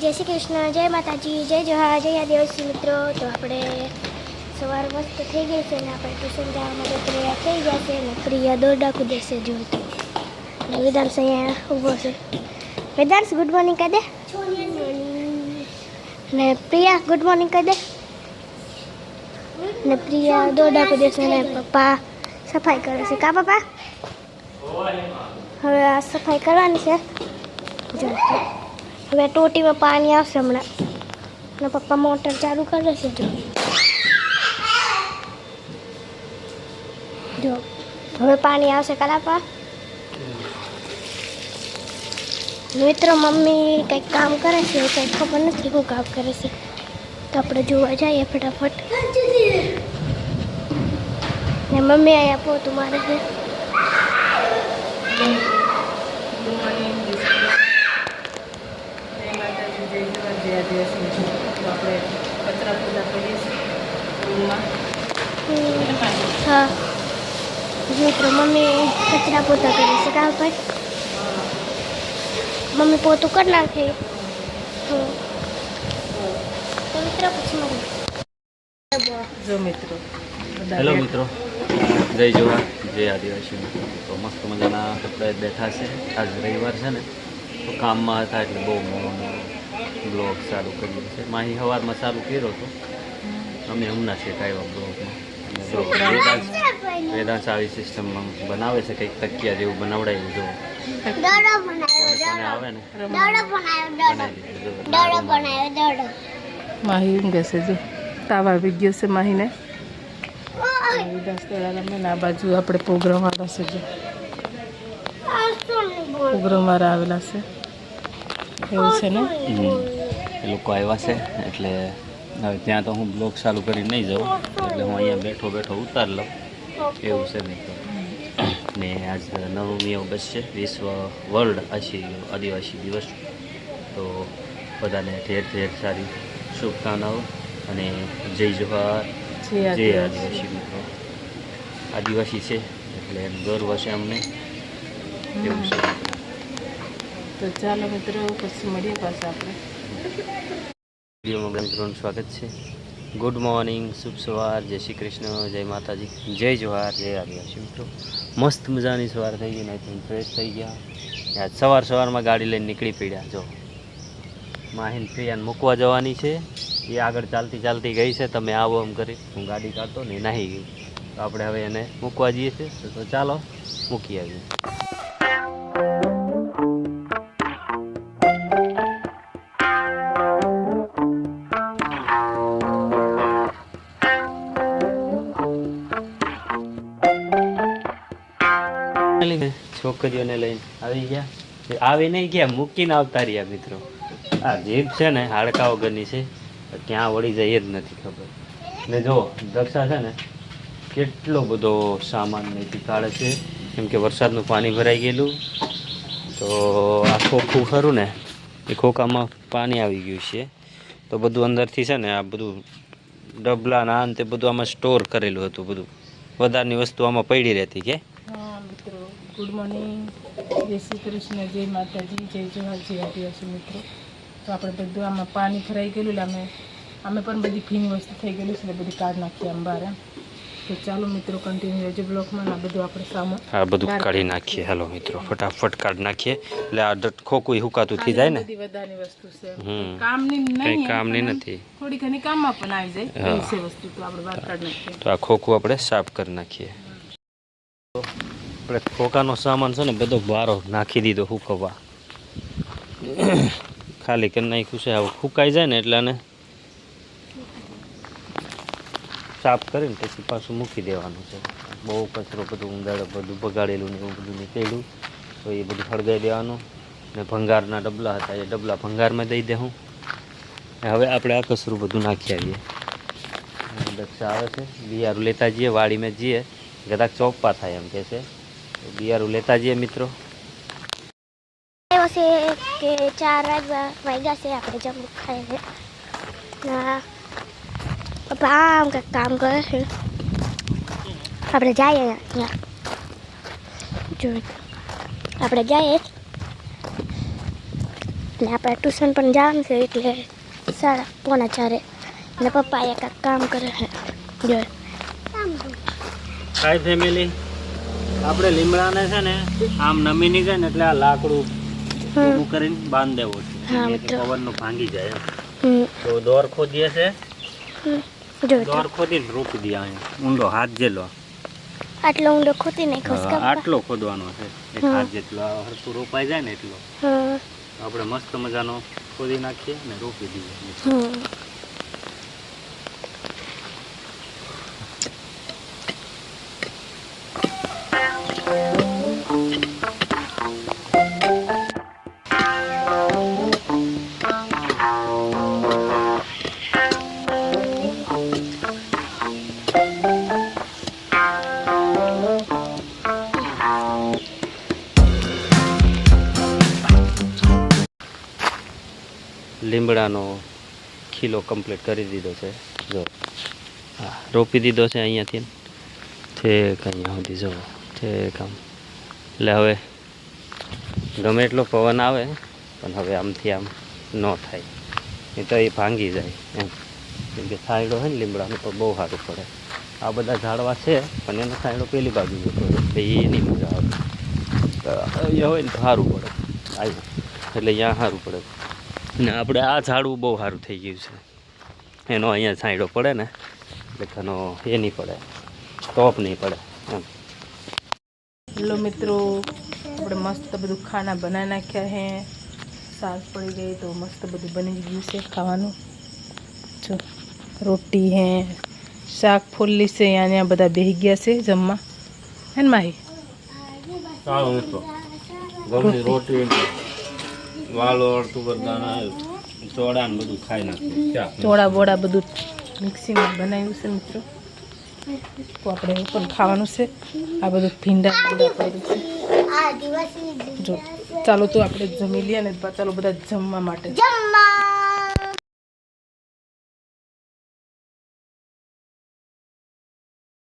जय श्री कृष्ण, जय माताजी, जय जोहार, जय आदिवासी मित्रों। तो આપણે સવાર મસ્ત થઈ ગઈ છે ને આપણે ટ્યુશન જવા માટે તૈયાર થઈ ગયા છે ને પ્રિયા દોરડા કૂદે છે જોઈતો ને વેદાંશ અહીંયા ઊભો છે. વેદાંશ ગુડ મોર્નિંગ કહી દે ને પ્રિયા ગુડ મોર્નિંગ કહી દે ને પ્રિયા દોરડા કૂદે છે ને પપ્પા સફાઈ કરે છે. કા પપ્પા હવે આ સફાઈ કરવાની છે જોઈતો. હવે ટોટીમાં પાણી આવશે હમણાં અને પપ્પા મોટર ચાલુ કરે છે જો હવે પાણી આવશે કલાપા. મિત્રો મમ્મી કંઈક કામ કરે છે કંઈક ખબર નથી શું કામ કરે છે તો આપણે જોવા જઈએ ફટાફટ. ને મમ્મી અહીંયા પોતું મારે છે. હા મિત્રો મમ્મી કચરા પોતા કરે છે કામ પર મમ્મી પોતું કરી નાખે. તો મિત્રો પછી જો મિત્રો હેલો મિત્રો, જય જોહાર, જય આદિવાસી મિત્રો. તો મસ્ત મજાના આપણે બેઠા છે. આજ રવિવાર છે ને તો કામમાં હતા એટલે બહુ મોડો બ્લોગ ચાલુ કર્યો છે. માહી સવારમાં ચાલુ કર્યો હતો, અમે હમણાં છે આવ્યા બ્લોગમાં. વેદાંશ આવી સિસ્ટમમાં બનાવે છે કંઈક તકિયા જેવું બનાવડાવ્યું જો આવે ને માહી ઊંઘે છે. જો તાવ આવી ગયો છે માહીને. 10 આ બાજુ આપણે પ્રોગ્રામ વાળા છે. જો પ્રોગ્રામ વાળા આવેલા છે એવું છે ને. એ લોકો આવ્યા છે એટલે હવે ત્યાં તો હું બ્લોગ ચાલુ કરી નહીં જાઉં એટલે હું અહીંયા બેઠો બેઠો ઉતાર લઉં એવું છે મિત્રો. ને આજ 9મી ઓગસ્ટ છે, વિશ્વ વર્લ્ડ આદિવાસી દિવસ. તો બધાને ઠેર ઠેર સારી શુભકામનાઓ અને જય જોહાર, જય આદિવાસી મિત્રો. આદિવાસી છે એટલે એનું ગર્વ છે અમને એવું છે. તો ચાલો મિત્રો પછી મળીએ પાછા આપણે. વિડીયોમાં મિત્રોનું સ્વાગત છે. ગુડ મોર્નિંગ, શુભ સવાર, જય શ્રી કૃષ્ણ, જય માતાજી, જય જોહાર, જય આદિવાસી મિત્રો. મસ્ત મજાની સવાર થઈ ગઈ, નાઈ ફ્રેશ થઈ ગયા. આજ સવારમાં ગાડી લઈને નીકળી પડ્યા. જો માહીન પ્રિયાને મૂકવા જવાની છે, એ આગળ ચાલતી ગઈ છે. તમે આવો એમ કરી હું ગાડી કાઢતો ને નાહી ગઈ. તો આપણે હવે એને મૂકવા જઈએ છીએ. તો ચાલો મૂકી આવીએ. છોકરીઓને લઈને આવી ગયા, આવી નહીં ગયા, મૂકીને આવતા રહ્યા મિત્રો. આ જીપ છે ને હાડકા વગરની છે, ક્યાં વળી જાય એ જ નથી ખબર. ને જો દક્ષા છે ને કેટલો બધો સામાન નહીં કાઢે છે કેમ કે વરસાદનું પાણી ભરાઈ ગયેલું. તો આ ખોખું ખરું ને એ ખોખામાં પાણી આવી ગયું છે. તો બધું અંદરથી છે ને આ બધું ડબલા નાન તે બધું આમાં સ્ટોર કરેલું હતું. બધું વધારની વસ્તુ આમાં પડી રહેતી કે. ગુડ મોર્નિંગ, જય શ્રી કૃષ્ણ, જય માતાજી, જય જોહાર, જય આદિવાસી મિત્રો. તો આપણે બધું આમાં પાણી ભરાઈ ગયેલું એટલે અમે પણ બધી ભીની વસ્તુ થઈ ગયેલી છે એટલે બધી કાઢ નાખીએ આમ બહાર. તો ચાલો મિત્રો કન્ટિન્યુ રહેજો બ્લોકમાં. આ બધું આપણે સામાન આ બધું કાઢી નાખીએ. હેલો મિત્રો, ફટાફટ કાઢી નાખીએ એટલે આ ખોખું હુકાતું થઈ જાય ને. બધી વધારાની વસ્તુ છે, કામની નહીં, કામની નથી, થોડી ઘણી કામમાં પણ આવી જાય એ છે વસ્તુ. તો આપણે બહાર કાઢી નાખીએ. તો આ ખોખું આપણે સાફ કરી નાખીએ. આપણે ખોખાનો સામાન છે ને બધો બારો નાખી દીધો હુકવવા. ખાલી કરી નાખ્યું છે. હવે ફૂંકાઈ જાય ને એટલે આને સાફ કરીને પછી પાછું મૂકી દેવાનું છે. બહુ કચરો બધું ઊંડાડો બધું બગાડેલું ને એવું બધું નીકળ્યું તો એ બધું સળગાઈ દેવાનું. ને ભંગારના ડબલા હતા એ ડબલા ભંગારમાં દઈ દે. હું હવે આપણે આ કચરું બધું નાખી આવીએ. દક્ષા આવે છે, બિયારું લેતા જઈએ, વાડીમાં જઈએ, કદાચ ચોપ્પા થાય એમ કહે છે. બિયારું લેતા જઈએ મિત્રો. એવો છે કે 4 વાગ્યા છે, આપણે જમવું ખાઈએ છે. પપ્પા આમ કંઈક કામ કરે છે. આપણે જઈએ અહીંયા જો આપણે જઈએ ને આપણે ટ્યુશન પણ જવાનું છે એટલે 3:45 ને પપ્પા એક કામ કરે છે જો હાય ફેમિલી, આપણે લીમડાને છે ને આમ નમી ની જાય ને એટલે આ લાકડું ઊભું કરીને બાંધ દેવો છે, હા, જેથી મિત્રો. પવનનો ભાંગી જાય એમ. હમ, તો દોર ખોદીએ છે, જો દોર ખોદીને રોપી દઈએ અહીંયા ઊંડો હાથ જેટલો. આટલો ઊંડો ખોતી નાખ્યો છે પપ્પા. આટલો ખોદવાનો છે, એક હાથ જેટલો. આ હરખું રોપાઈ જાય ને એટલો હમ, આપણે મસ્ત મજાનો ખોદી નાખીએ ને રોપી દઈએ. હમ. લીમડાનો ખીલો કમ્પ્લીટ કરી દીધો છે. જો હા, રોપી દીધો છે અહીંયાથી ઠેક અહીંયા સુધી. જો ઠેક આમ. એટલે હવે ગમે એટલો પવન આવે પણ હવે આમથી આમ ન થાય, નહીં તો એ ભાંગી જાય એમ. કેમ કે છાંયડો હોય ને લીમડાનો તો બહુ સારું પડે. આ બધા ઝાડવા છે પણ એનો છાંયડો પેલી બાજુ જતો હોય એટલે એ નહીં મજા આવે. તો અહીંયા હોય ને તો સારું પડે આવ્યું, એટલે અહીંયા સારું પડે. ને આપણે આ ઝાડવું બહુ સારું થઈ ગયું છે, એનો અહીંયા છાંયડો પડે ને એટલે ઘણો એ નહીં પડે, ટોપ નહીં પડે એમ. હેલો મિત્રો, આપણે મસ્ત બધું ખાના બનાવી નાખ્યા હે. સાસ પડી ગઈ તો મસ્ત બધું બની જ ગયું છે ખાવાનું. જો રોટી હે, શાક ફોલ્લી છે, અહીંયા બધા બેસી ગયા છે જમવા. હે ને માહી? રોટી વાલો અડતું બધાના ચોળા ને બધું ખાઈ નાખ્યું. ચોળા બોળા બધું મિક્સીમાં બનાવ્યું છે મિત્રો. તો આપણે એવું પણ ખાવાનું છે. આ બધું ભીંડા પડ્યું છે. જો ચાલો તો આપણે જમી લઈએ ને ચાલો બધા જમવા માટે.